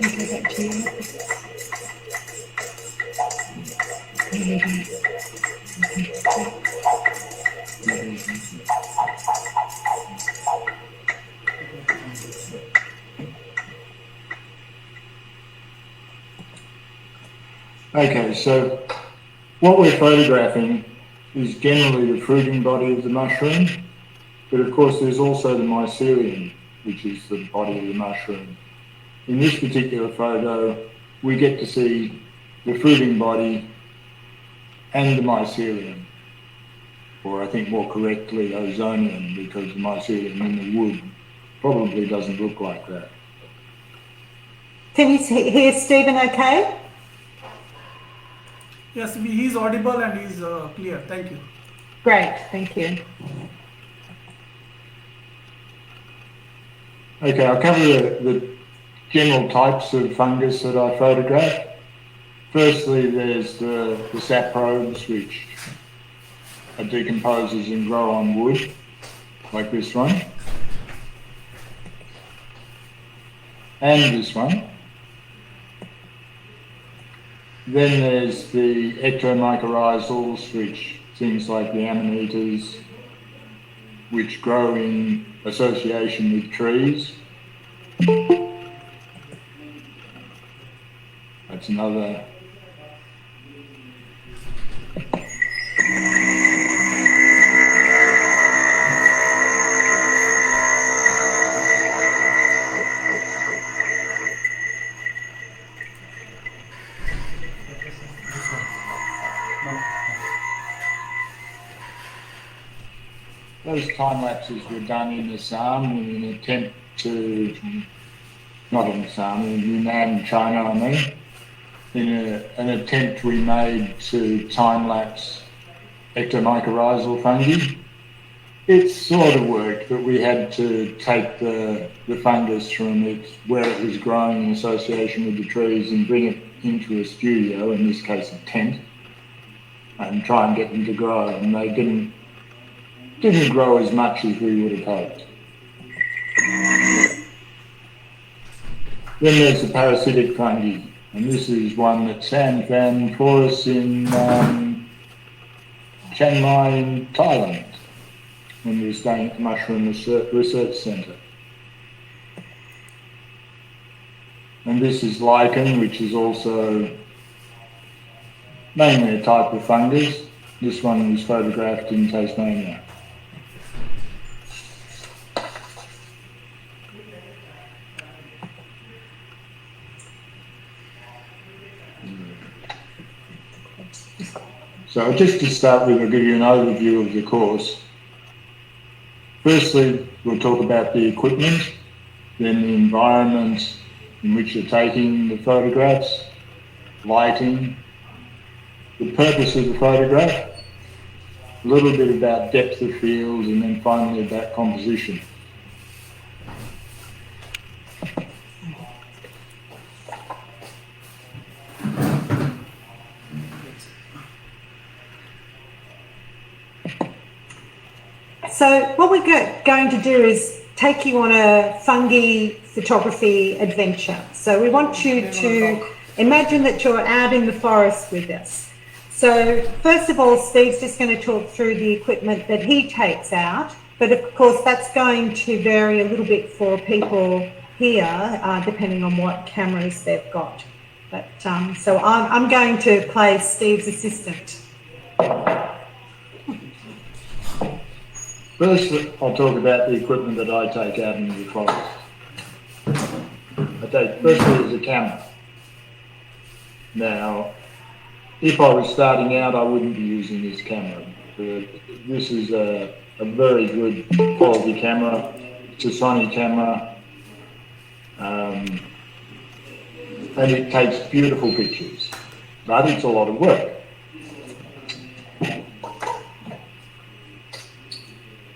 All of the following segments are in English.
Okay, back to you. Okay, so what we're photographing is generally the fruiting body of the mushroom, but of course there's also the mycelium, which is the body of the mushroom. In this particular photo, we get to see the fruiting body and the mycelium, or I think more correctly ozonium, because the mycelium in the wood probably doesn't look like that. Can you hear Stephen okay? Yes, he's audible and he's clear. Thank you. Great, thank you. Okay, I'll cover the general types of fungus that I photographed. Firstly, there's the saprobes, which decomposes and grow on wood, like this one, and this one. Then there's the ectomycorrhizals, which things like the ammoniters, which grow in association with trees. That's another. Those time lapses were done in Assam in an attempt to, not in Assam, in Yunnan, China, I mean, in an attempt we made to time lapse ectomycorrhizal fungi. It sort of worked, but we had to take the fungus from where it was growing in association with the trees and bring it into a studio, in this case a tent, and try and get them to grow, and they didn't grow as much as we would have hoped. Then there's the parasitic fungi, and this is one that Sam found for us in Chiang Mai in Thailand, when we were staying at the Mushroom Research Centre. And this is lichen, which is also mainly a type of fungus. This one was photographed in Tasmania. So just to start with, I'll give you an overview of the course. Firstly, we'll talk about the equipment, then the environment in which you're taking the photographs, lighting, the purpose of the photograph, a little bit about depth of field, and then finally about composition. So what we're going to do is take you on a fungi photography adventure. So we want you to imagine that you're out in the forest with us. So first of all, Steve's just going to talk through the equipment that he takes out, but of course that's going to vary a little bit for people here, depending on what cameras they've got. But so I'm going to play Steve's assistant. First, I'll talk about the equipment that I take out into the forest. Firstly, is a camera. Now, if I was starting out, I wouldn't be using this camera. This is a very good quality camera. It's a Sony camera, and it takes beautiful pictures, but it's a lot of work.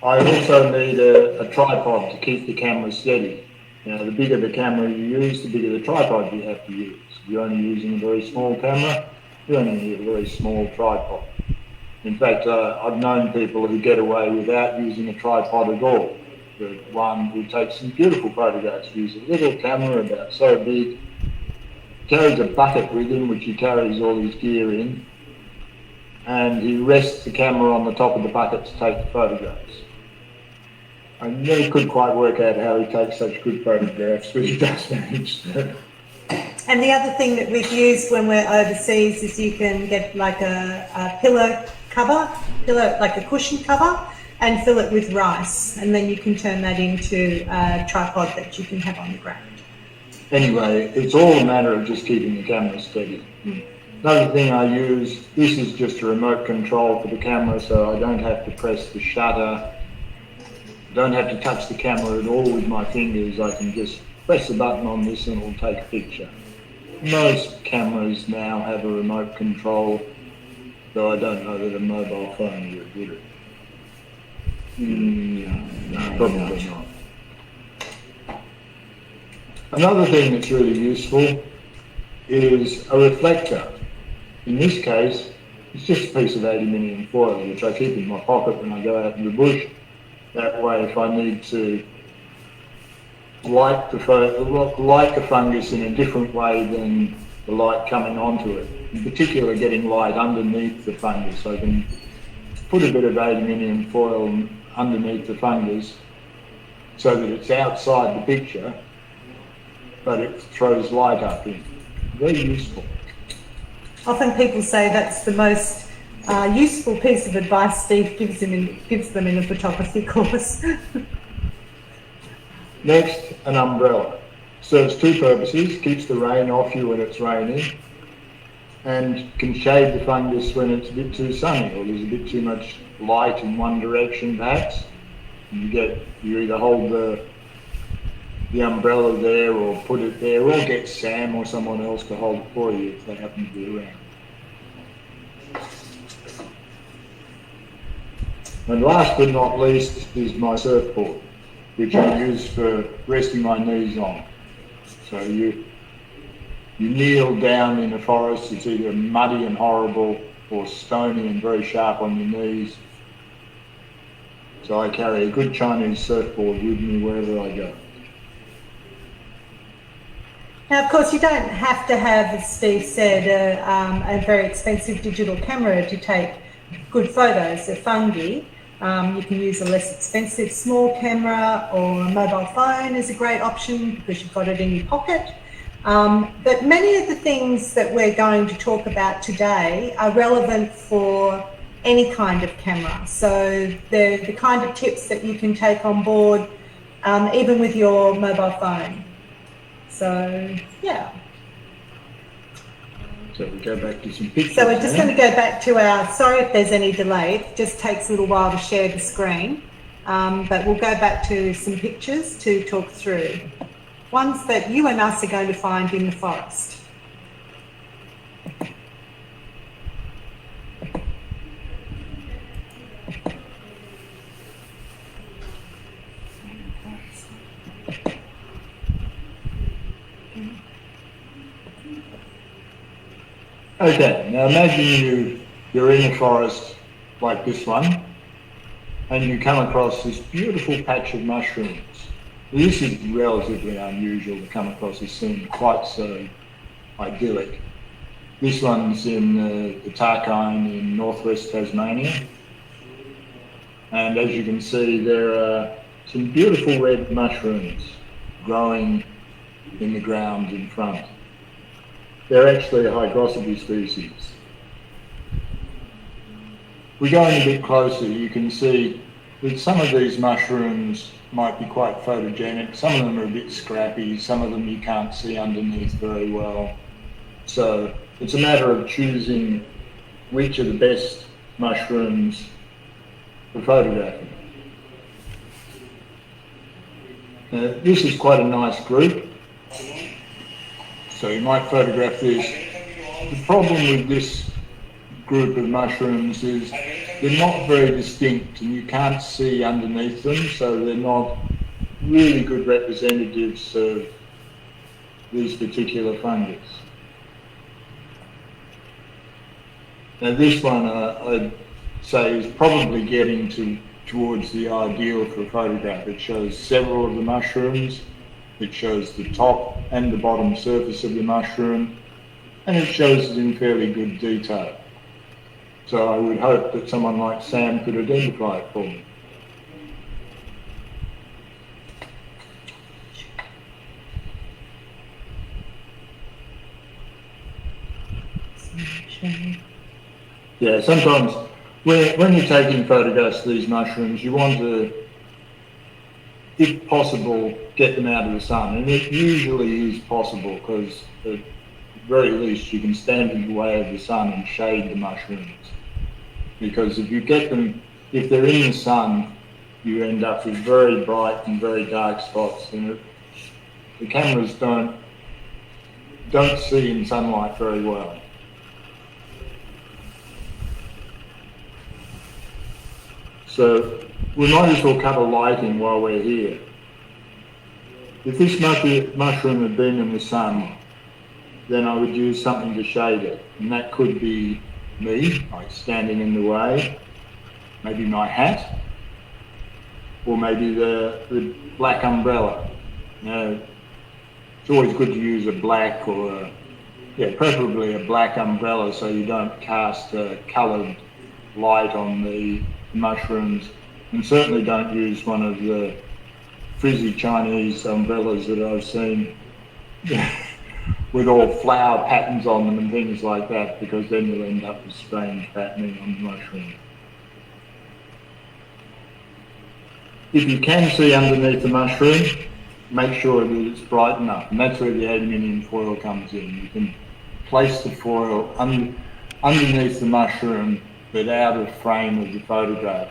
I also need a tripod to keep the camera steady. Now, the bigger the camera you use, the bigger the tripod you have to use. If you're only using a very small camera, you only need a very small tripod. In fact, I've known people who get away without using a tripod at all. but one who takes some beautiful photographs. He uses a little camera about so big, carries a bucket with him which he carries all his gear in, and he rests the camera on the top of the bucket to take the photographs. I never could quite work out how he takes such good photographs, but he does manage to. And the other thing that we've used when we're overseas is you can get like a pillow cover, like a cushion cover, and fill it with rice, and then you can turn that into a tripod that you can have on the ground. Anyway, it's all a matter of just keeping the camera steady. Another thing I use, this is just a remote control for the camera, so I don't have to press the shutter, don't have to touch the camera at all with my fingers. I can just press the button on this and it'll take a picture. Most cameras now have a remote control, though I don't know that a mobile phone would, would it? No, probably not. Another thing that's really useful is a reflector. In this case, it's just a piece of aluminium foil, which I keep in my pocket when I go out in the bush. That way, if I need to light the fungus in a different way than the light coming onto it, in particular getting light underneath the fungus, I can put a bit of aluminium foil underneath the fungus so that it's outside the picture, but it throws light up in. Very useful. Often people say that's the most useful piece of advice Steve gives them in a photography course. Next, an umbrella. Serves two purposes: keeps the rain off you when it's raining, and can shade the fungus when it's a bit too sunny or there's a bit too much light in one direction perhaps. You either hold the umbrella there or put it there, or get Sam or someone else to hold it for you if they happen to be around. And last but not least is my surfboard, which I use for resting my knees on. So you kneel down in the forest, it's either muddy and horrible or stony and very sharp on your knees. So I carry a good Chinese surfboard with me wherever I go. Now, of course, you don't have to have, as Steve said, a very expensive digital camera to take good photos of fungi. You can use a less expensive small camera, or a mobile phone is a great option because you've got it in your pocket. But many of the things that we're going to talk about today are relevant for any kind of camera. So the kind of tips that you can take on board, even with your mobile phone. So, yeah. So we go back to some pictures. So we're just going to go back to our, sorry if there's any delay, it just takes a little while to share the screen, but we'll go back to some pictures to talk through. Ones that you and us are going to find in the forest. Okay, now imagine you're in a forest like this one, and you come across this beautiful patch of mushrooms. This is relatively unusual to come across a scene quite so idyllic. This one's in the Tarkine in northwest Tasmania, and as you can see there are some beautiful red mushrooms growing in the ground in front. They're actually a hygroscopy species. If we go in a bit closer, you can see that some of these mushrooms might be quite photogenic. Some of them are a bit scrappy. Some of them you can't see underneath very well. So it's a matter of choosing which are the best mushrooms for photographing. This is quite a nice group. So you might photograph this. The problem with this group of mushrooms is they're not very distinct and you can't see underneath them, so they're not really good representatives of these particular fungus. Now this one I'd say is probably getting to towards the ideal for a photograph. It shows several of the mushrooms, it shows the top and the bottom surface of the mushroom, and it shows it in fairly good detail. So I would hope that someone like Sam could identify it for me. Yeah, sometimes when you're taking photographs of these mushrooms, you want to, if possible, get them out of the sun. And it usually is possible because at the very least you can stand in the way of the sun and shade the mushrooms. Because if you get them, if they're in the sun, you end up with very bright and very dark spots, and the cameras don't see in sunlight very well. So we might as well cut a light in while we're here. If this mushroom had been in the sun, then I would use something to shade it. And that could be me, like standing in the way, maybe my hat, or maybe the black umbrella. It's always good to use a black or preferably a black umbrella so you don't cast a coloured light on the mushrooms, and certainly don't use one of the frizzy Chinese umbrellas that I've seen with all flower patterns on them and things like that, because then you'll end up with strange patterning on the mushroom. If you can see underneath the mushroom, make sure that it's bright enough, and that's where the aluminium foil comes in. You can place the foil underneath the mushroom but out of frame of the photograph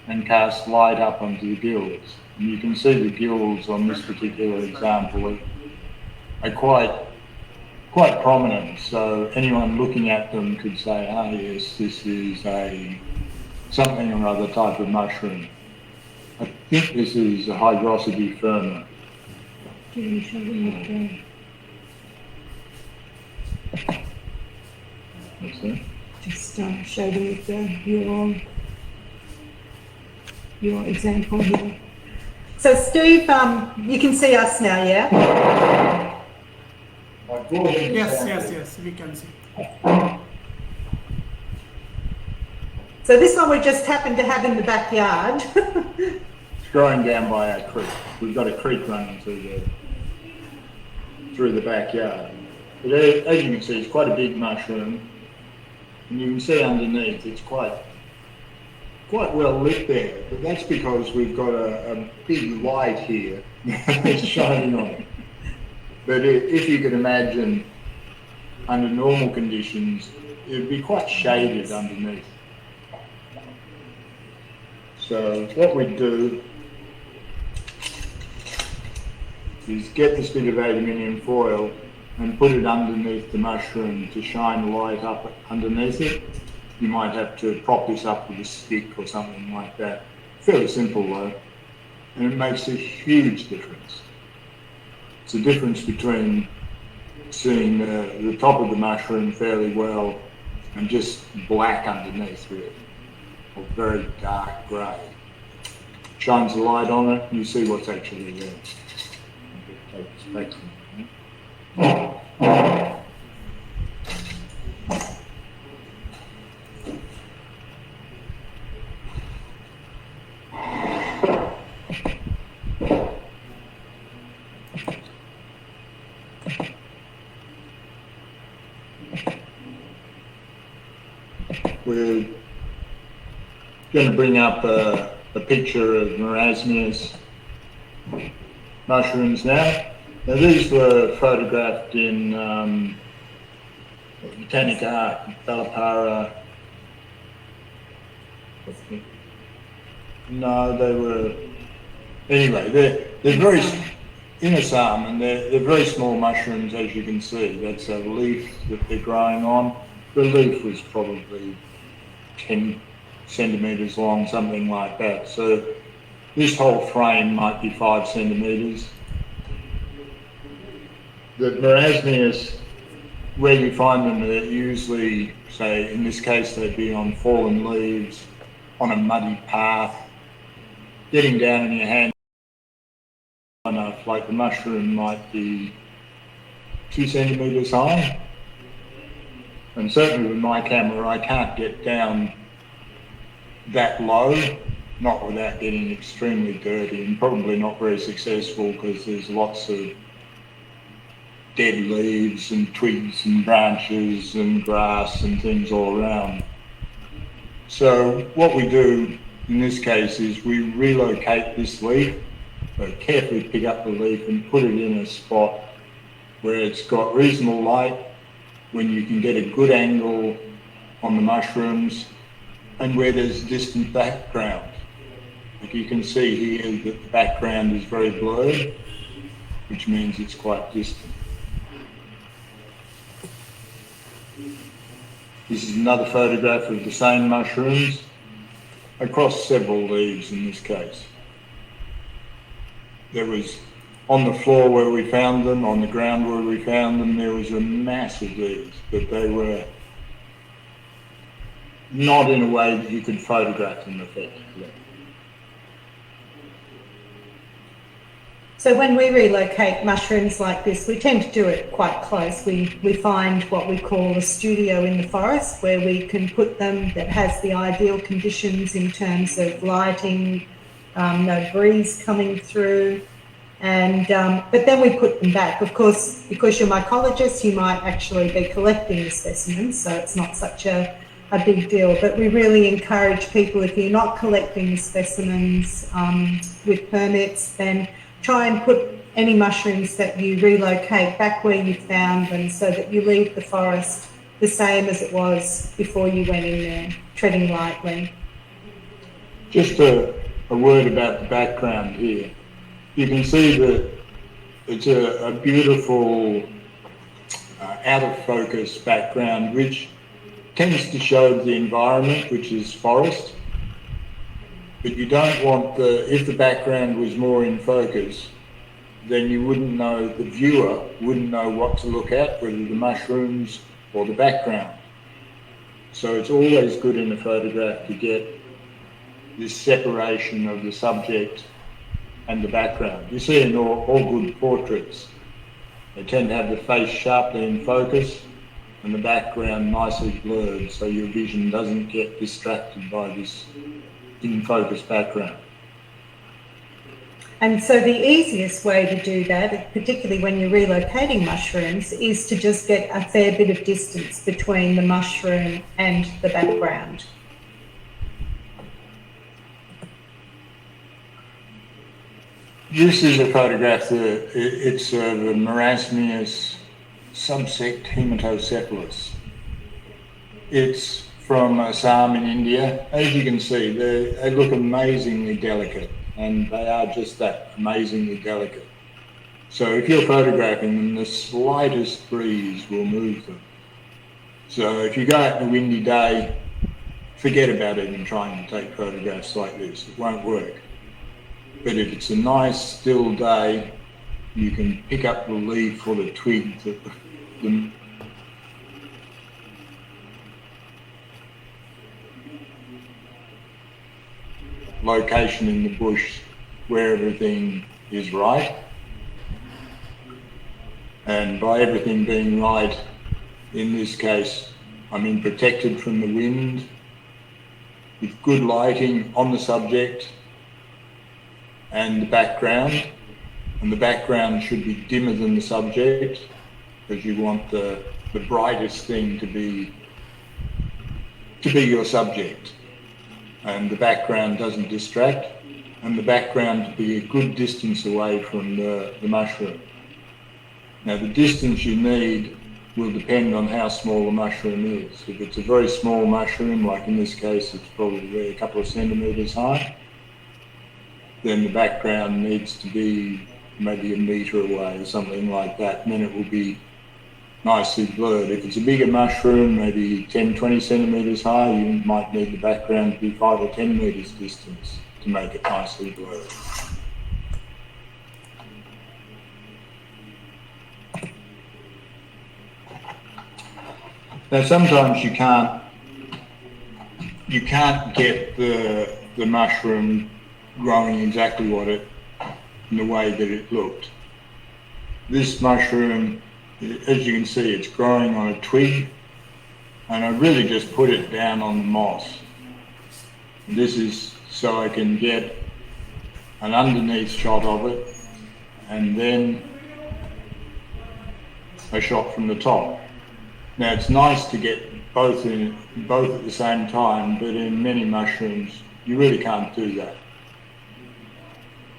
and cast light up onto the gills. And you can see the gills on this particular example are quite prominent, so anyone looking at them could say, yes, this is a something or other type of mushroom. I think this is a hygrosity firma. What's that? Just show them with your example here. So Steve, you can see us now, yeah? Yes, we can see. So this one we just happened to have in the backyard. It's growing down by our creek. We've got a creek running through the backyard. But as you can see, it's quite a big mushroom. And you can see underneath, it's quite well lit there, but that's because we've got a big light here that's shining on it. But if you could imagine, under normal conditions, it would be quite shaded underneath. So what we do is get this bit of aluminium foil and put it underneath the mushroom to shine the light up underneath it. You might have to prop this up with a stick or something like that. Fairly simple though, and it makes a huge difference. It's the difference between seeing the top of the mushroom fairly well and just black underneath with it, or very dark grey. Shines the light on it and you see what's actually there. Take this back to me. We're going to bring up a picture of Marciniak mushrooms now. Now these were photographed in Botanic Art, Valapara. No, they were. Anyway, they're very in Assam, and they're very small mushrooms, as you can see. That's a leaf that they're growing on. The leaf was probably 10 centimetres long, something like that. So this whole frame might be 5 centimetres. The Marciniak, where you find them, they're usually, say, in this case, they'd be on fallen leaves, on a muddy path, getting down in your hand enough, like the mushroom might be 2 centimetres high. And certainly with my camera, I can't get down that low, not without getting extremely dirty, and probably not very successful because there's lots of dead leaves and twigs and branches and grass and things all around. So what we do in this case is we relocate this leaf, so carefully pick up the leaf and put it in a spot where it's got reasonable light, when you can get a good angle on the mushrooms, and where there's distant background. Like you can see here that the background is very blurred, which means it's quite distant. This is another photograph of the same mushrooms across several leaves in this case. There was, on the floor where we found them, on the ground where we found them, there was a mass of these, but they were not in a way that you could photograph them effectively. So when we relocate mushrooms like this, we tend to do it quite close. We find what we call a studio in the forest where we can put them that has the ideal conditions in terms of lighting, no breeze coming through, and but then we put them back. Of course, because you're mycologist, you might actually be collecting the specimens, so it's not such a big deal. But we really encourage people, if you're not collecting specimens with permits, then try and put any mushrooms that you relocate back where you found them, so that you leave the forest the same as it was before you went in there, treading lightly. Just a word about the background here. You can see that it's a beautiful out of focus background, which tends to show the environment, which is forest. But you don't want if the background was more in focus, then you wouldn't know, the viewer wouldn't know what to look at, whether the mushrooms or the background. So it's always good in a photograph to get this separation of the subject and the background. You see in all good portraits, they tend to have the face sharply in focus and the background nicely blurred, so your vision doesn't get distracted by this in focus background. And so the easiest way to do that, particularly when you're relocating mushrooms, is to just get a fair bit of distance between the mushroom and the background. This is a photograph, it's of a Marciniak subsect Hematocephalus. It's from Assam in India. As you can see, they look amazingly delicate, and they are just that, amazingly delicate. So if you're photographing them, the slightest breeze will move them. So if you go out on a windy day, forget about even trying to take photographs like this. It won't work. But if it's a nice still day, you can pick up the leaf or the twig that the location in the bush where everything is right. And by everything being right, in this case, I mean protected from the wind, with good lighting on the subject and the background. And the background should be dimmer than the subject, because you want the brightest thing to be your subject. And the background doesn't distract, and the background to be a good distance away from the mushroom. Now the distance you need will depend on how small the mushroom is. If it's a very small mushroom, like in this case it's probably a couple of centimetres high, then the background needs to be maybe a metre away or something like that, and then it will be nicely blurred. If it's a bigger mushroom, maybe 10, 20 centimetres high, you might need the background to be 5 or 10 metres distance to make it nicely blurred. Now sometimes you can't get the mushroom growing exactly in the way that it looked. This mushroom, as you can see, it's growing on a twig, and I really just put it down on the moss. This is so I can get an underneath shot of it, and then a shot from the top. Now it's nice to get both at the same time, but in many mushrooms you really can't do that.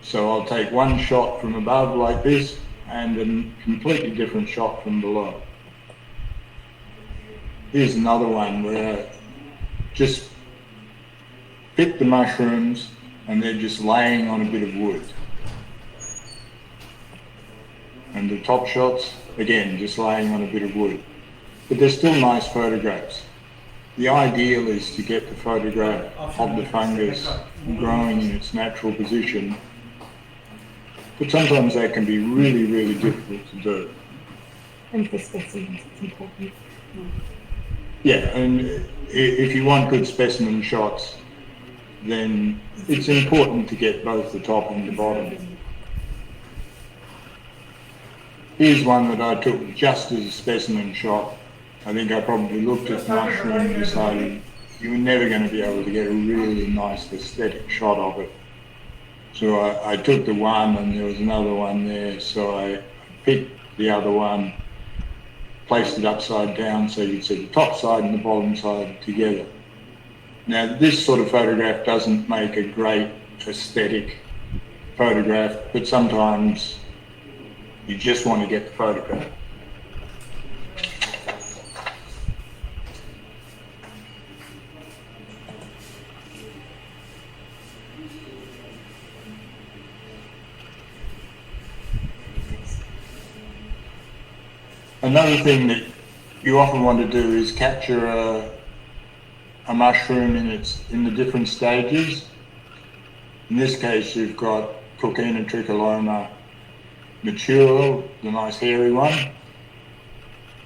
So I'll take one shot from above like this and a completely different shot from below. Here's another one where I just pick the mushrooms and they're just laying on a bit of wood. And the top shots, again, just laying on a bit of wood. But they're still nice photographs. The ideal is to get the photograph of the fungus growing in its natural position, but sometimes that can be really, really difficult to do. And for specimens, it's important. Yeah, and if you want good specimen shots, then it's important to get both the top and the bottom. Here's one that I took just as a specimen shot. I think I probably looked at the mushroom and decided you were never going to be able to get a really nice aesthetic shot of it. So I took the one and there was another one there, so I picked the other one, placed it upside down so you could see the top side and the bottom side together. Now this sort of photograph doesn't make a great aesthetic photograph, but sometimes you just want to get the photograph. Another thing that you often want to do is capture a mushroom in the different stages. In this case, you've got Coquina tricoloma mature, the nice hairy one,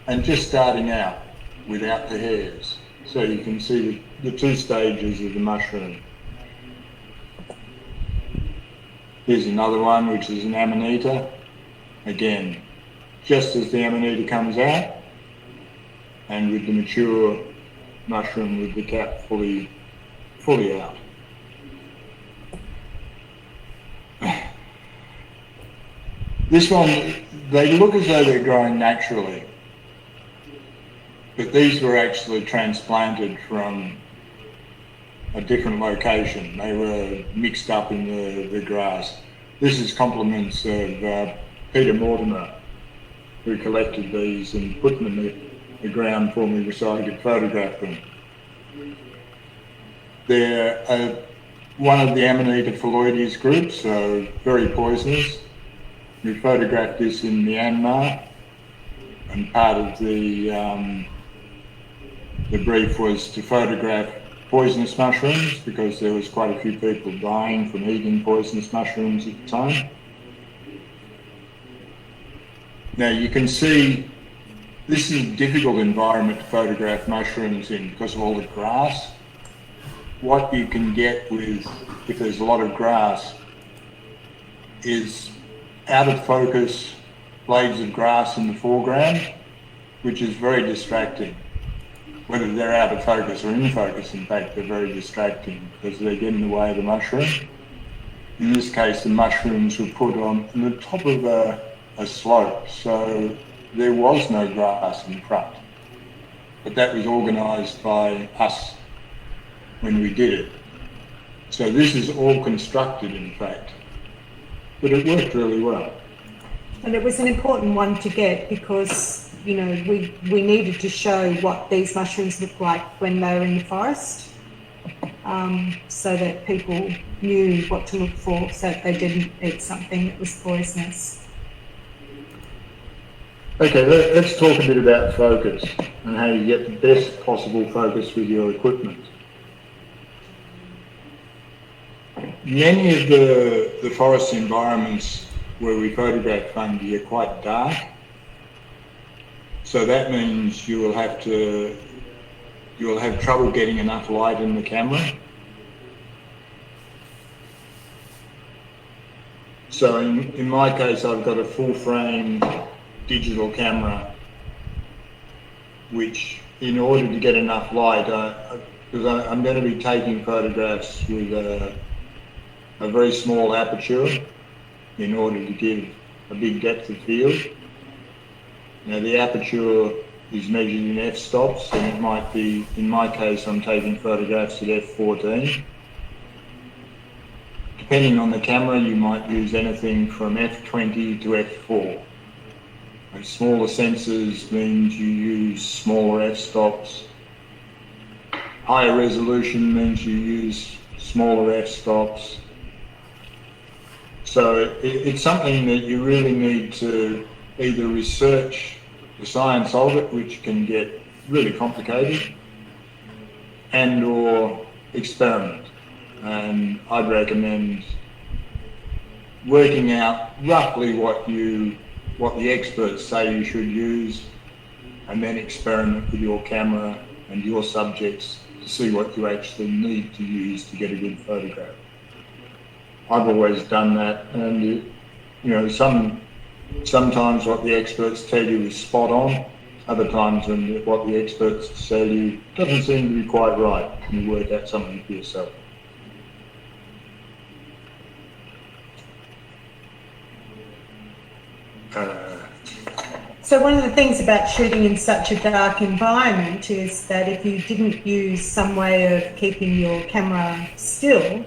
and just starting out without the hairs. So you can see the two stages of the mushroom. Here's another one, which is an amanita. Again, just as the amanita comes out, and with the mature mushroom with the cap fully out. This one, they look as though they're growing naturally, but these were actually transplanted from a different location. They were mixed up in the grass. This is compliments of Peter Mortimer, who collected these and put them in the ground for me so I could photograph them. They're one of the Amanita phalloides group, so very poisonous. We photographed this in Myanmar, and part of the brief was to photograph poisonous mushrooms because there was quite a few people dying from eating poisonous mushrooms at the time. Now you can see this is a difficult environment to photograph mushrooms in because of all the grass. What you can get with, if there's a lot of grass, is out of focus blades of grass in the foreground, which is very distracting. Whether they're out of focus or in focus, in fact, they're very distracting because they get in the way of the mushroom. In this case, the mushrooms were put on the top of a slope, so there was no grass in front. But that was organised by us when we did it. So this is all constructed, in fact, but it worked really well. And it was an important one to get because, you know, we needed to show what these mushrooms look like when they were in the forest, so that people knew what to look for so that they didn't eat something that was poisonous. Okay, let's talk a bit about focus and how you get the best possible focus with your equipment. Many of the forest environments where we photograph fungi are quite dark, so that means you will have trouble getting enough light in the camera. So in my case, I've got a full frame digital camera, which in order to get enough light, because I'm going to be taking photographs with a very small aperture in order to give a big depth of field. Now the aperture is measured in f-stops, and it might be, in my case, I'm taking photographs at f14. Depending on the camera, you might use anything from f20 to f4. And smaller sensors means you use smaller f-stops. Higher resolution means you use smaller f-stops. So it's something that you really need to either research the science of it, which can get really complicated, and or experiment. And I'd recommend working out roughly what the experts say you should use, and then experiment with your camera and your subjects to see what you actually need to use to get a good photograph. I've always done that, and you know, sometimes what the experts tell you is spot on. Other times when what the experts tell you doesn't seem to be quite right, and you work out something for yourself. So one of the things about shooting in such a dark environment is that if you didn't use some way of keeping your camera still,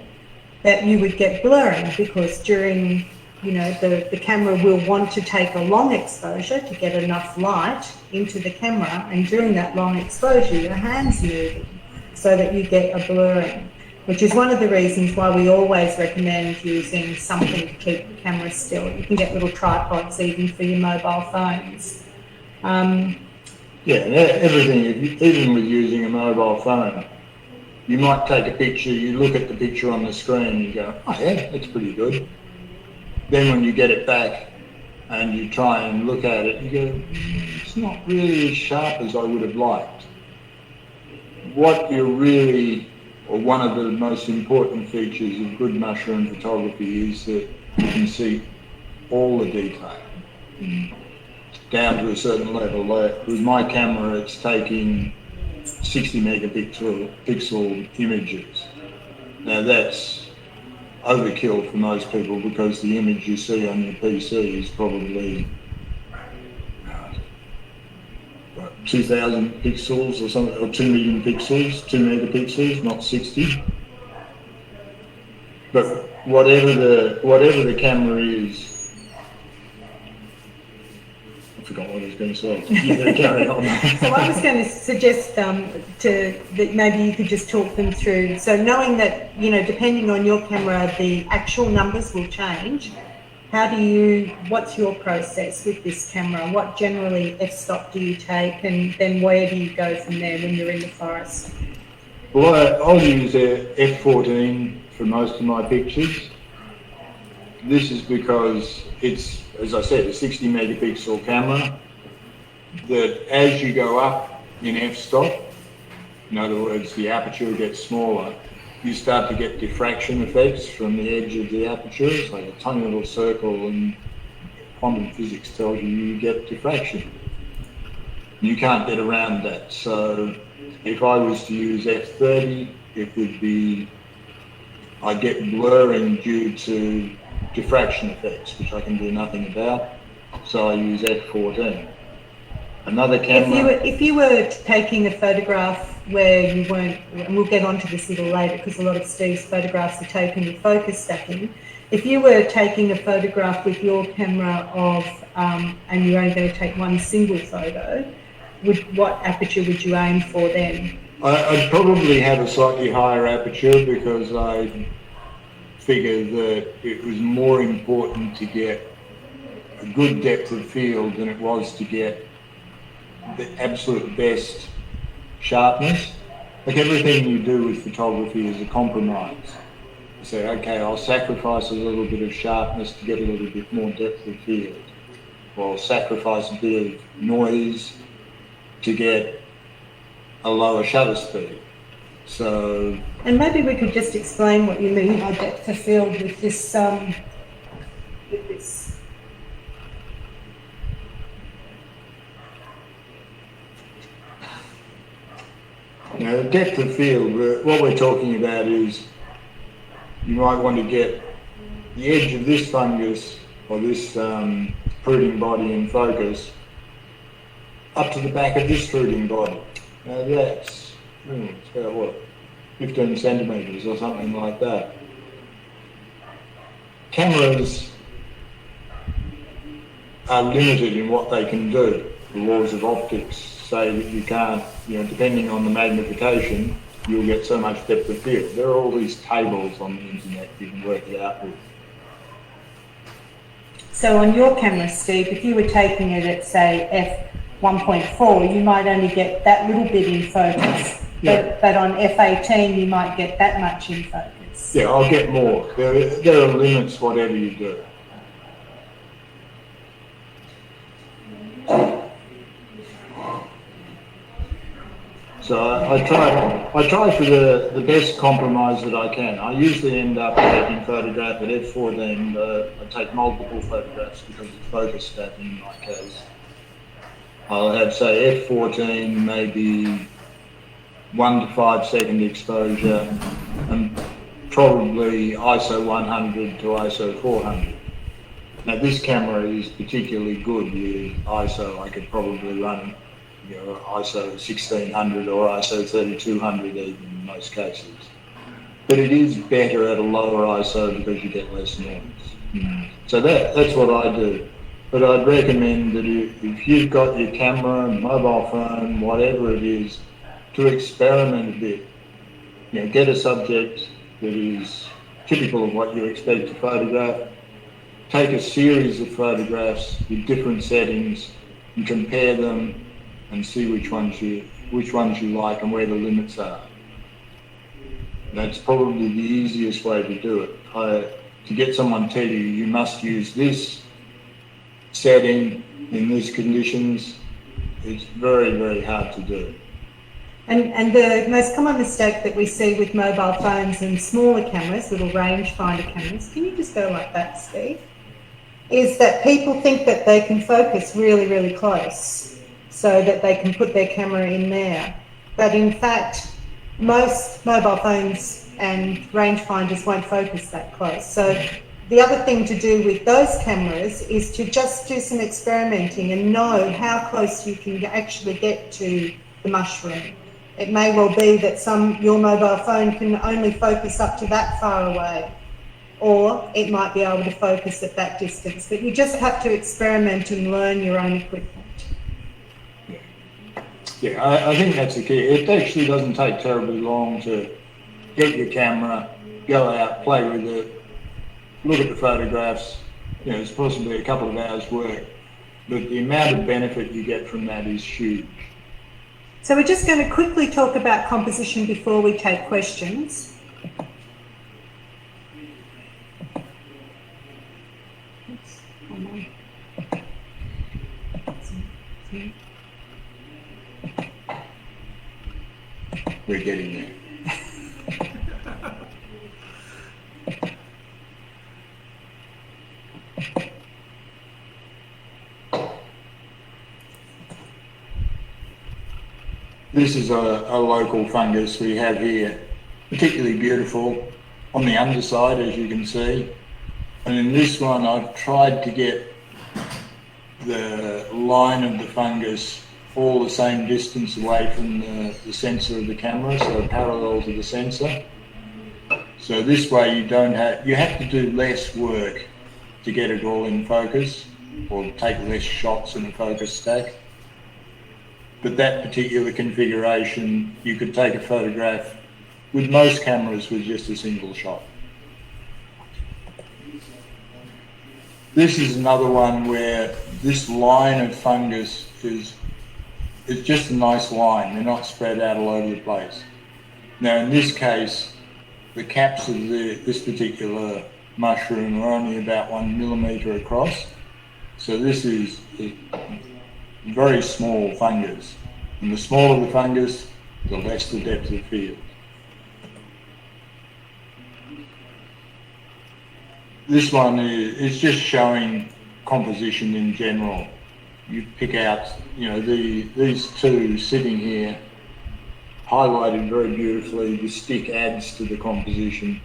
that you would get blurring, because during, you know, the camera will want to take a long exposure to get enough light into the camera, and during that long exposure your hand's moving so that you get a blurring, which is one of the reasons why we always recommend using something to keep the camera still. You can get little tripods even for your mobile phones. Yeah, everything, even with using a mobile phone, you might take a picture, you look at the picture on the screen, you go, oh yeah, that's pretty good. Then when you get it back and you try and look at it, you go, it's not really as sharp as I would have liked. What you're really, or one of the most important features of good mushroom photography is that you can see all the detail down to a certain level. With my camera, it's taking 60 megapixel images. Now that's overkill for most people, because the image you see on your PC is probably 2,000 pixels or something, or 2 million pixels, 2 megapixels, not 60. But whatever the camera is, I forgot what I was going to say. You better carry on. So I was going to suggest that maybe you could just talk them through. So knowing that, you know, depending on your camera, the actual numbers will change. What's your process with this camera? What generally f-stop do you take, and then where do you go from there when you're in the forest? Well, I'll use f14 for most of my pictures. This is because it's, as I said, a 60 megapixel camera, that as you go up in f-stop, in other words, the aperture gets smaller, you start to get diffraction effects from the edge of the aperture. It's like a tiny little circle, and quantum physics tells you get diffraction. You can't get around that. So if I was to use f30, it would be, I'd get blurring due to diffraction effects, which I can do nothing about. So I use f14. Another camera. If you were taking a photograph where you weren't, and we'll get onto this a little later because a lot of Steve's photographs are taken with focus stacking. If you were taking a photograph with your camera of, and you're only going to take one single photo, what aperture would you aim for then? I'd probably have a slightly higher aperture, because I figured that it was more important to get a good depth of field than it was to get the absolute best sharpness. Like everything you do with photography is a compromise. You say, okay, I'll sacrifice a little bit of sharpness to get a little bit more depth of field, or I'll sacrifice a bit of noise to get a lower shutter speed. So, and maybe we could just explain what you mean by depth of field with this Now, the depth of field, what we're talking about is you might want to get the edge of this fungus or this fruiting body in focus up to the back of this fruiting body. Now that's it's about what, 15 centimetres or something like that. Cameras are limited in what they can do. The laws of optics say that you can't, depending on the magnification, you'll get so much depth of field. There are all these tables on the internet you can work it out with. So on your camera, Steve, if you were taking it at, say, f1.4, you might only get that little bit in focus. Yeah. But on f18, you might get that much in focus. Yeah, I'll get more. There are limits whatever you do. So I try for the best compromise that I can. I usually end up taking photograph at f14, but I take multiple photographs because it's focus stat in my case. I'll have, say, f14, maybe 1 to 5 second exposure, and probably ISO 100 to ISO 400. Now this camera is particularly good with ISO. I could probably run ISO 1600 or ISO 3200 even in most cases. But it is better at a lower ISO because you get less noise. So that's what I do. But I'd recommend that if you've got your camera, mobile phone, whatever it is, to experiment a bit. Get a subject that is typical of what you expect to photograph. Take a series of photographs with different settings and compare them and see which ones you like and where the limits are. That's probably the easiest way to do it. To get someone to tell you must use this setting in these conditions, it's very, very hard to do. And the most common mistake that we see with mobile phones and smaller cameras, little rangefinder cameras, can you just go like that, Steve? Is that people think that they can focus really, really close so that they can put their camera in there. But in fact, most mobile phones and rangefinders won't focus that close. So the other thing to do with those cameras is to just do some experimenting and know how close you can actually get to the mushroom. It may well be that your mobile phone can only focus up to that far away, or it might be able to focus at that distance. But you just have to experiment and learn your own equipment. Yeah, I think that's the key. It actually doesn't take terribly long to get your camera, go out, play with it, look at the photographs. It's possibly a couple of hours work, but the amount of benefit you get from that is huge. So we're just going to quickly talk about composition before we take questions. We're getting there. This is a local fungus we have here, particularly beautiful on the underside, as you can see. And in this one, I've tried to get the line of the fungus all the same distance away from the sensor of the camera, so parallel to the sensor. So this way you have to do less work to get it all in focus, or take less shots in a focus stack. But that particular configuration, you could take a photograph with most cameras with just a single shot. This is another one where this line of fungus is just a nice line. They're not spread out all over the place. Now in this case, the caps of this particular mushroom are only about 1 millimetre across. So this is very small fungus. And the smaller the fungus, the less the depth of field. This one is just showing composition in general. You pick out, these two sitting here highlighted very beautifully. The stick adds to the composition.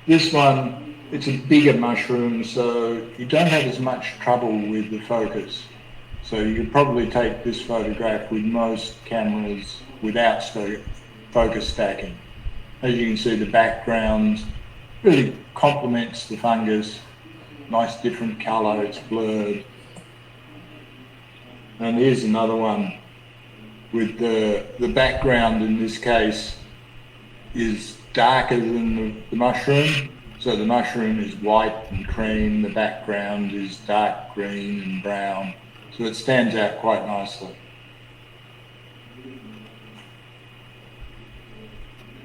This one, it's a bigger mushroom, so you don't have as much trouble with the focus. So you could probably take this photograph with most cameras without focus stacking. As you can see, the background really complements the fungus. Nice different colour, it's blurred. And here's another one with the background in this case is darker than the mushroom. So the mushroom is white and cream, the background is dark green and brown. So it stands out quite nicely.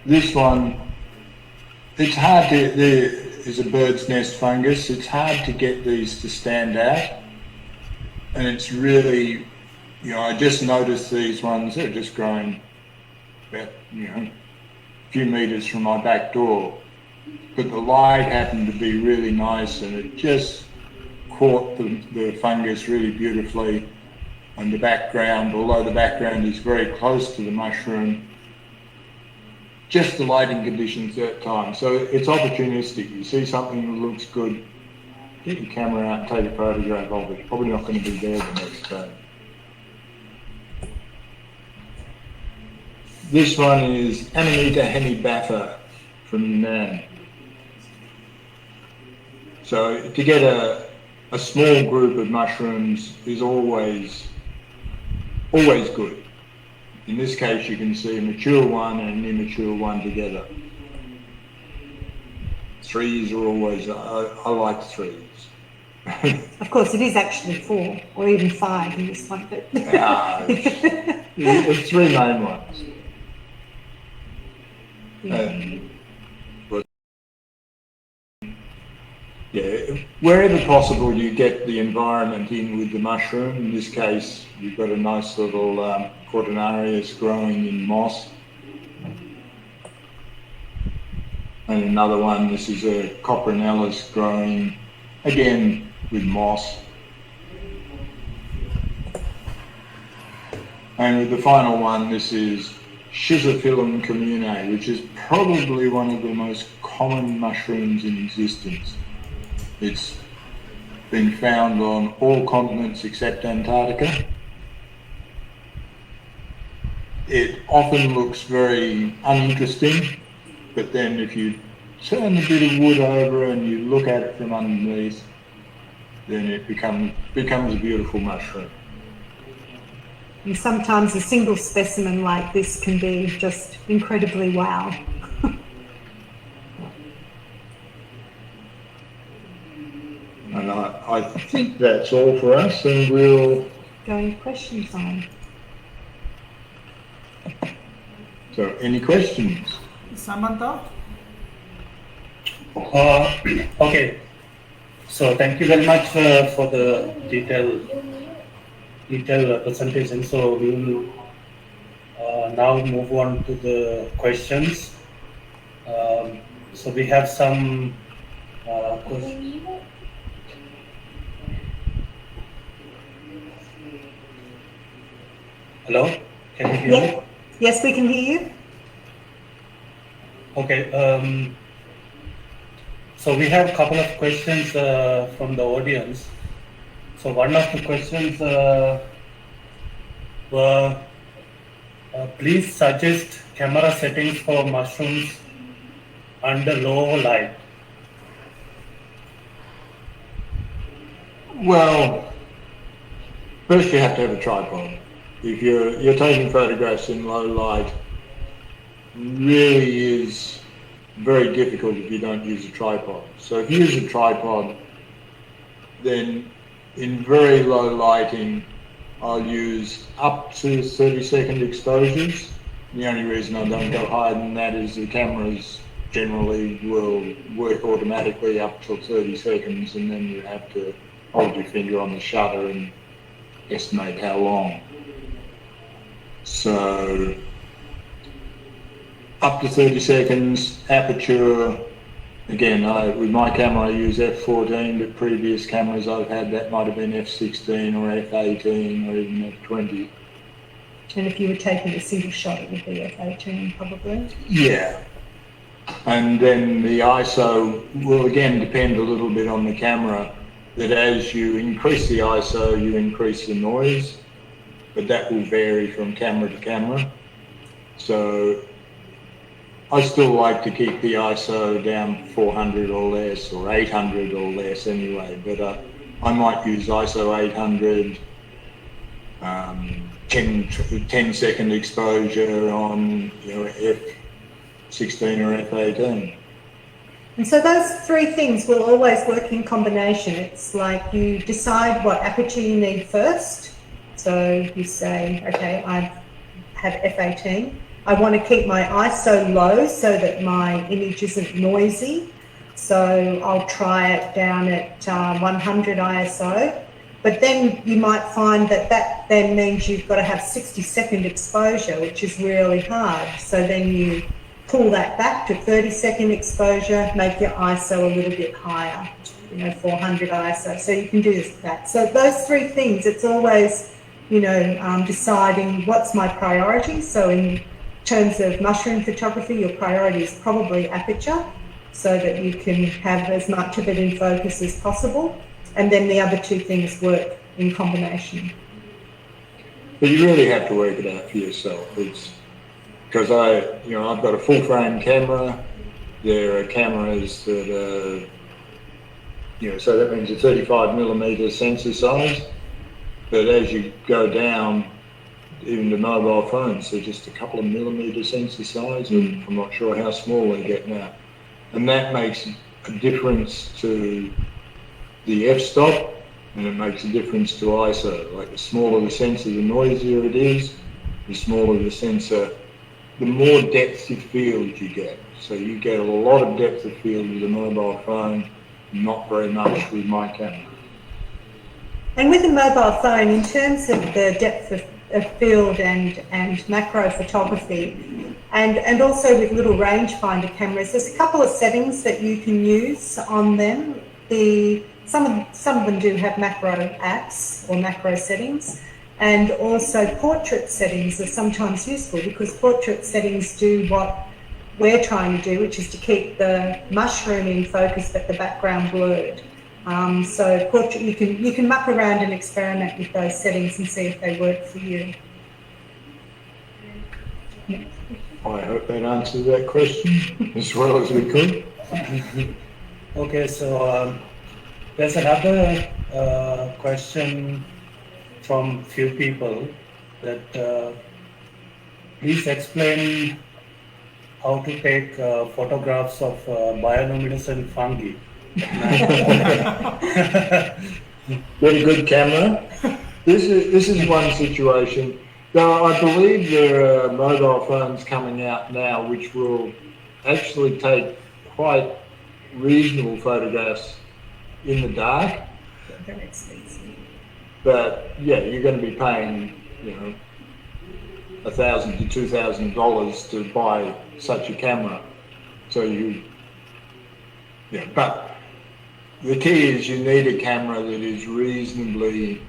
This one, it's hard to, there is a bird's nest fungus. It's hard to get these to stand out. And it's really, I just noticed these ones, they're just growing about, a few metres from my back door. But the light happened to be really nice and it just caught the fungus really beautifully. And the background, although the background is very close to the mushroom, just the lighting conditions at that time. So it's opportunistic. You see something that looks good, get your camera out and take a photograph of it. It's probably not going to be there the next day. This one is Amanita hemibaffa from Yunnan. So to get a small group of mushrooms is always good. In this case, you can see a mature one and an immature one together. Threes are always, I like threes. Of course, it is actually 4 or even 5 in this one, but it's 3 main ones. Wherever possible, you get the environment in with the mushroom. In this case, you've got a nice little Cortinarius growing in moss. And another one, this is a Coprinellus growing, again, with moss. And with the final one, this is Schizophyllum commune, which is probably one of the most common mushrooms in existence. It's been found on all continents except Antarctica. It often looks very uninteresting, but then if you turn a bit of wood over and you look at it from underneath, then it becomes a beautiful mushroom. And sometimes a single specimen like this can be just incredibly wow. And I think that's all for us, and we'll go into question time. So, any questions? Samantha? Okay. So thank you very much for the detailed presentation. So we will now move on to the questions. So we have some questions. Hello, can you hear me? Yes, we can hear you. Okay. So we have a couple of questions from the audience. So one of the questions were, please suggest camera settings for mushrooms under low light. Well, first you have to have a tripod. If you're taking photographs in low light, really is very difficult if you don't use a tripod. So if you use a tripod, then in very low lighting, I'll use up to 30-second exposures. The only reason I don't go higher than that is the cameras generally will work automatically up till 30 seconds, and then you have to hold your finger on the shutter and estimate how long. So up to 30 seconds, aperture, again, with my camera I use f14, but previous cameras I've had that might have been f16 or f18 or even f20. And if you were taking a single shot, it would be f18 probably. Yeah. And then the ISO will again depend a little bit on the camera, that as you increase the ISO, you increase the noise, but that will vary from camera to camera. So I still like to keep the ISO down 400 or less, or 800 or less anyway, but I might use ISO 800, 10-second exposure on F16 or F18. And so those three things will always work in combination. It's like you decide what aperture you need first. So you say, okay, I've had F18. I want to keep my ISO low so that my image isn't noisy. So I'll try it down at 100 ISO. But then you might find that that then means you've got to have 60-second exposure, which is really hard. So then you pull that back to 30-second exposure, make your ISO a little bit higher, 400 ISO. So you can do that. So those three things, it's always, deciding what's my priority. So in terms of mushroom photography, your priority is probably aperture, so that you can have as much of it in focus as possible. And then the other two things work in combination. But you really have to work it out for yourself. It's because I've got a full frame camera. There are cameras that are, so that means a 35mm sensor size. But as you go down, even the mobile phones, they're just a couple of millimetre sensor size, and I'm not sure how small they get now. And that makes a difference to the f-stop, and it makes a difference to ISO. Like the smaller the sensor, the noisier it is. The smaller the sensor, the more depth of field you get. So you get a lot of depth of field with a mobile phone, not very much with my camera. And with a mobile phone, in terms of the depth of field and macro photography, and also with little rangefinder cameras, there's a couple of settings that you can use on them. Some of them do have macro apps or macro settings, and also portrait settings are sometimes useful, because portrait settings do what we're trying to do, which is to keep the mushroom in focus but the background blurred. So portrait, you can muck around and experiment with those settings and see if they work for you. I hope that answers that question as well as we could. Okay, so there's another question from few people that please explain how to take photographs of bioluminescent fungi. Very good camera. This is one situation. Now, I believe there are mobile phones coming out now which will actually take quite reasonable photographs in the dark. Very expensive. But yeah, you're going to be paying, $1,000 to $2,000 to buy such a camera. So but the key is you need a camera that is reasonably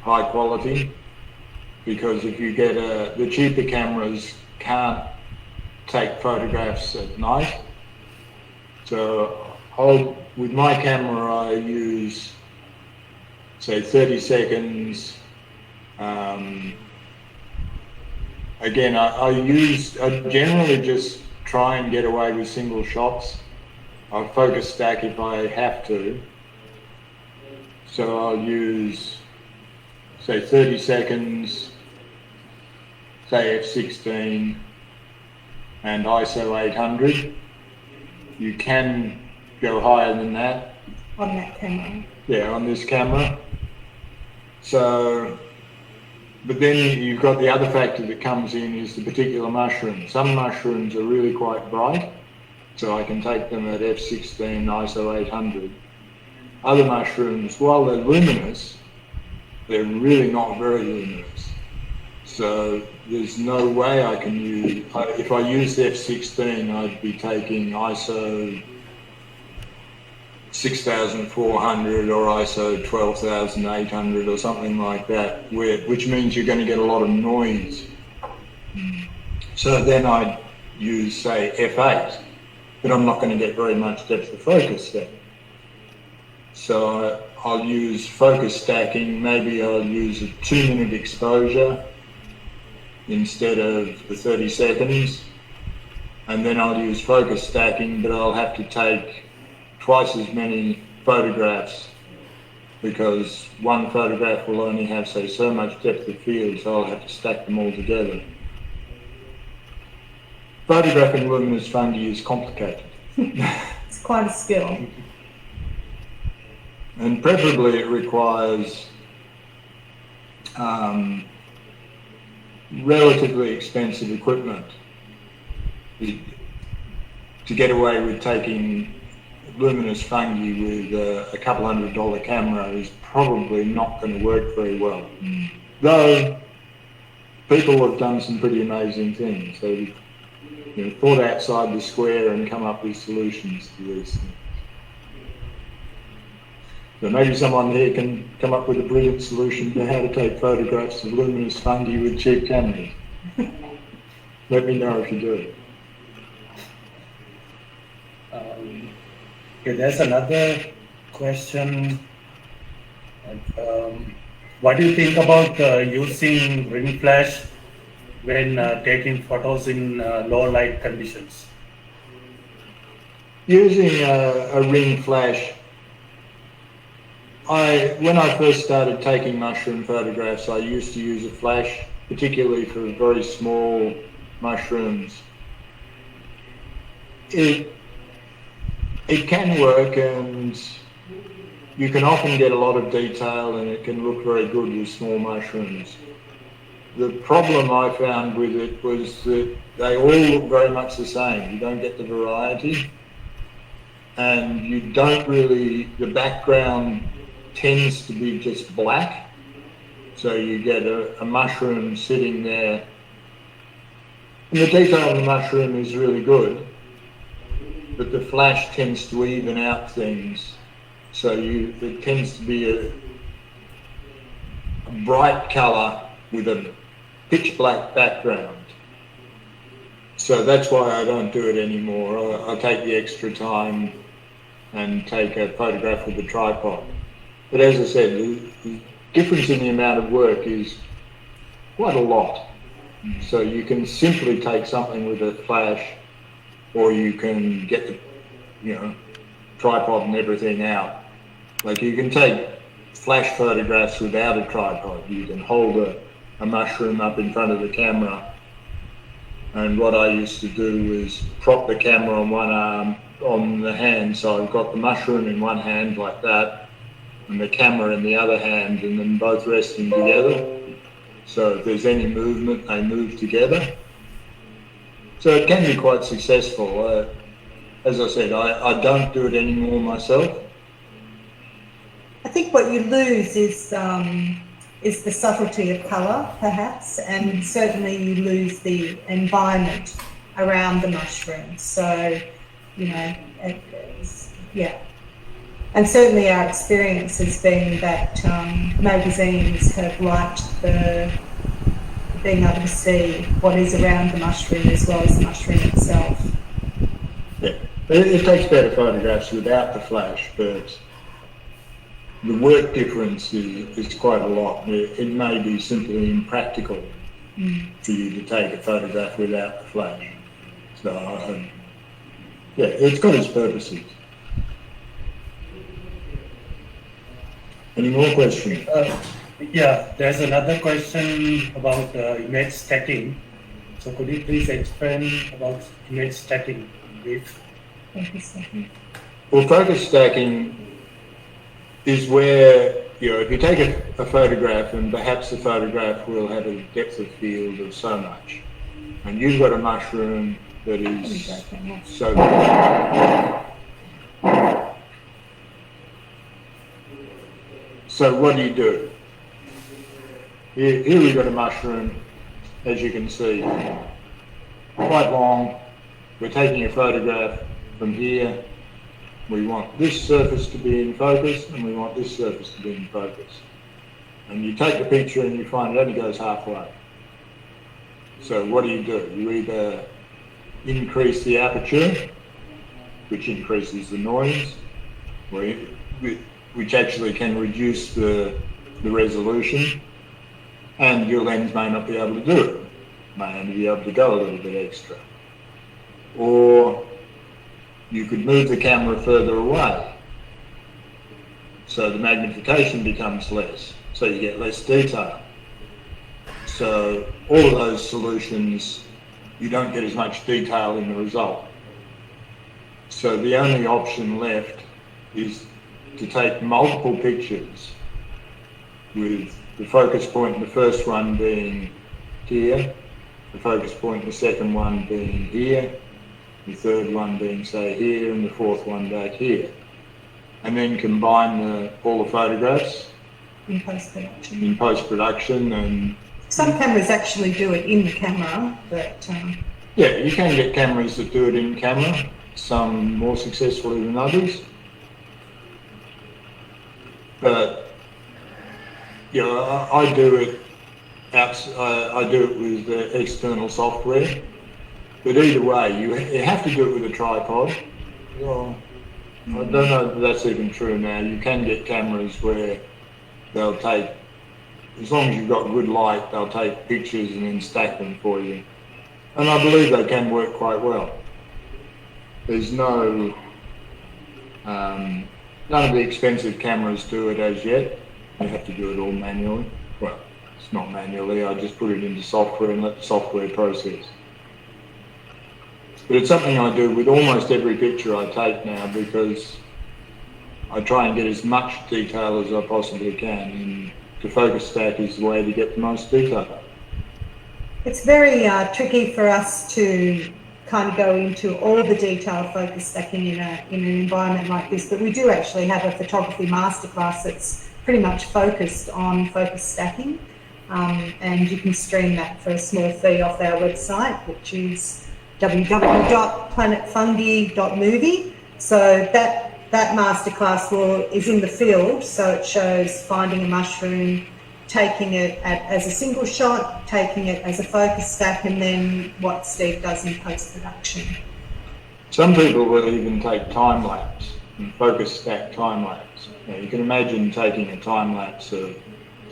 high quality, because if you get the cheaper cameras can't take photographs at night. So with my camera I use, say, 30 seconds. Again, I generally just try and get away with single shots. I'll focus stack if I have to. So I'll use, say, 30 seconds, say f16, and ISO 800. You can go higher than that. On that camera. Yeah, on this camera. So, but then you've got the other factor that comes in is the particular mushroom. Some mushrooms are really quite bright, so I can take them at f16, ISO 800. Other mushrooms, while they're luminous, they're really not very luminous. So there's no way I can use, if I used f16, I'd be taking ISO 6,400 or ISO 12,800 or something like that, which means you're going to get a lot of noise So then I'd use, say, f8, but I'm not going to get very much depth of focus there. So I'll use focus stacking. Maybe I'll use a 2-minute exposure instead of the 30 seconds. And then I'll use focus stacking, but I'll have to take twice as many photographs because one photograph will only have, say, so much depth of field, so I'll have to stack them all together. Photographing luminous fungi is complicated. It's quite a skill. And preferably it requires relatively expensive equipment. To get away with taking luminous fungi with a couple $100 camera is probably not going to work very well. Though people have done some pretty amazing things. They've thought outside the square and come up with solutions to these things. So maybe someone here can come up with a brilliant solution to how to take photographs of luminous fungi with cheap cameras. Let me know if you do it. Okay, there's another question. What do you think about using ring flash when taking photos in low light conditions? Using a ring flash, when I first started taking mushroom photographs, I used to use a flash, particularly for very small mushrooms. It can work, and you can often get a lot of detail, and it can look very good with small mushrooms. The problem I found with it was that they all look very much the same. You don't get the variety, and you don't really, the background tends to be just black. So you get a mushroom sitting there, and the detail of the mushroom is really good, but the flash tends to even out things. So it tends to be a bright colour with a pitch black background. So that's why I don't do it anymore. I take the extra time and take a photograph with a tripod. But as I said, the difference in the amount of work is quite a lot. So you can simply take something with a flash, or you can get the tripod and everything out. Like you can take flash photographs without a tripod. You can hold a mushroom up in front of the camera, and what I used to do was prop the camera on one arm on the hand, so I've got the mushroom in one hand like that and the camera in the other hand, and then both resting together, so if there's any movement they move together. So it can be quite successful. As I said, I don't do it anymore myself. I think what you lose is the subtlety of colour, perhaps, and certainly you lose the environment around the mushroom. So, and certainly our experience has been that magazines have liked being able to see what is around the mushroom as well as the mushroom itself. Yeah, it takes better photographs without the flash, but the work difference is quite a lot. It may be simply impractical for you to take a photograph without the flash. So, it's got its purposes. Any more questions? There's another question about image stacking. So could you please explain about image stacking, please? Well, focus stacking is where, if you take a photograph, and perhaps the photograph will have a depth of field of so much, and you've got a mushroom that is so big. So what do? Here we've got a mushroom, as you can see, quite long. We're taking a photograph from here. We want this surface to be in focus, and we want this surface to be in focus. And you take the picture and you find it only goes halfway. So what do? You either increase the aperture, which increases the noise, which actually can reduce the resolution, and your lens may not be able to do it, may only be able to go a little bit extra. Or you could move the camera further away, so the magnification becomes less, so you get less detail. So all of those solutions, you don't get as much detail in the result. So the only option left is to take multiple pictures with the focus point in the first one being here, the focus point in the second one being here, the third one being, say, here, and the fourth one back here. And then combine all the photographs In post-production. in post-production. And Some cameras actually do it in the camera, but yeah, you can get cameras that do it in camera, some more successfully than others. But you know, I do it with the external software. But either way, you have to do it with a tripod. Well, I don't know if that's even true now. You can get cameras where they'll take, as long as you've got good light, they'll take pictures and then stack them for you. And I believe they can work quite well. There's none of the expensive cameras do it as yet. You have to do it all manually. Well, it's not manually, I just put it into software and let the software process. But it's something I do with almost every picture I take now, because I try and get as much detail as I possibly can, and the focus stack is the way to get the most detail. it's very tricky for us to kind of go into all the detailed focus stacking in an environment like this, but we do actually have a photography masterclass that's pretty much focused on focus stacking, and you can stream that for a small fee off our website, which is www.planetfungi.movie. So that masterclass is in the field, so it shows finding a mushroom, taking it as a single shot, taking it as a focus stack, and then what Steve does in post-production. Some people will even take time lapse and focus stack time lapse. Now, you can imagine taking a time lapse of,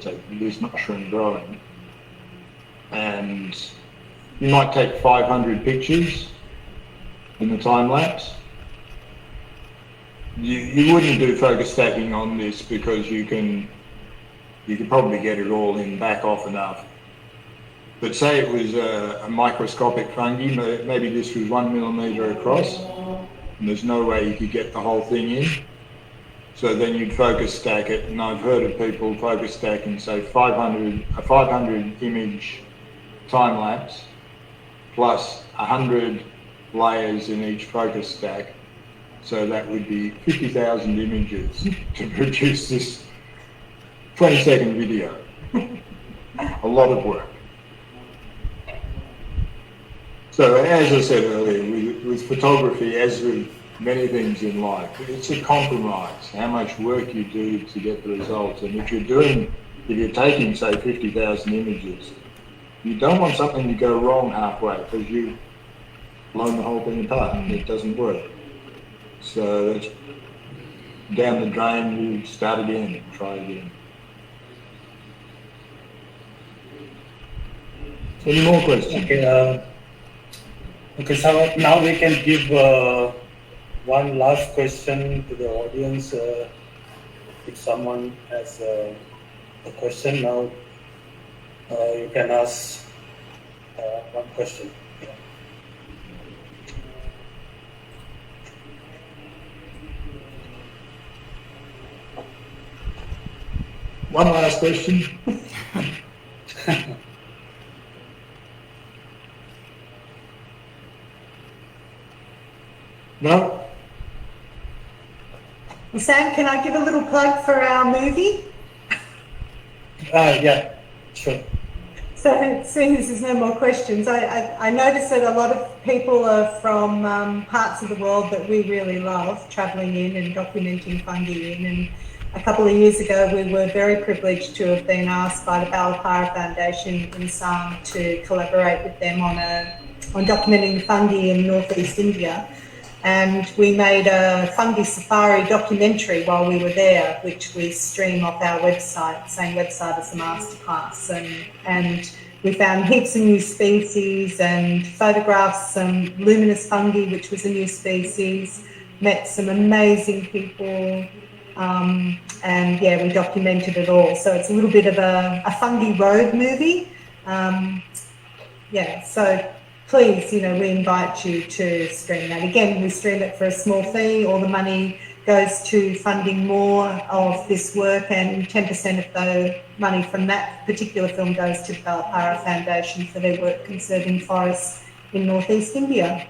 say, this mushroom growing, and you might take 500 pictures in the time lapse. You wouldn't do focus stacking on this because you could probably get it all in back off enough. But say it was a microscopic fungi, maybe this was 1 millimetre across, and there's no way you could get the whole thing in. So then you'd focus stack it, and I've heard of people focus stacking, say, a 500 image time lapse plus 100 layers in each focus stack. So that would be 50,000 images to produce this 20-second video. A lot of work. So as I said earlier, with photography, as with many things in life, it's a compromise, how much work you do to get the results. And if you're taking, say, 50,000 images, you don't want something to go wrong halfway because you've blown the whole thing apart and it doesn't work. So that's down the drain, you start again and try again. Any more questions? Okay, so now we can give one last question to the audience. If someone has a question now, you can ask one question. One last question. No? Sam, can I give a little plug for our movie? Yeah, sure. So, seeing as there's no more questions, I noticed that a lot of people are from parts of the world that we really love, travelling in and documenting fungi in, and a couple of years ago, we were very privileged to have been asked by the Balapara Foundation in Assam to collaborate with them on documenting fungi in northeast India. And we made a fungi safari documentary while we were there, which we stream off our website, same website as the masterclass. And we found heaps of new species and photographed some luminous fungi, which was a new species, met some amazing people, and yeah, we documented it all. So it's a little bit of a fungi road movie. Yeah, so please, we invite you to stream that. Again, we stream it for a small fee. All the money goes to funding more of this work, and 10% of the money from that particular film goes to the Balapara Foundation for their work conserving forests in northeast India.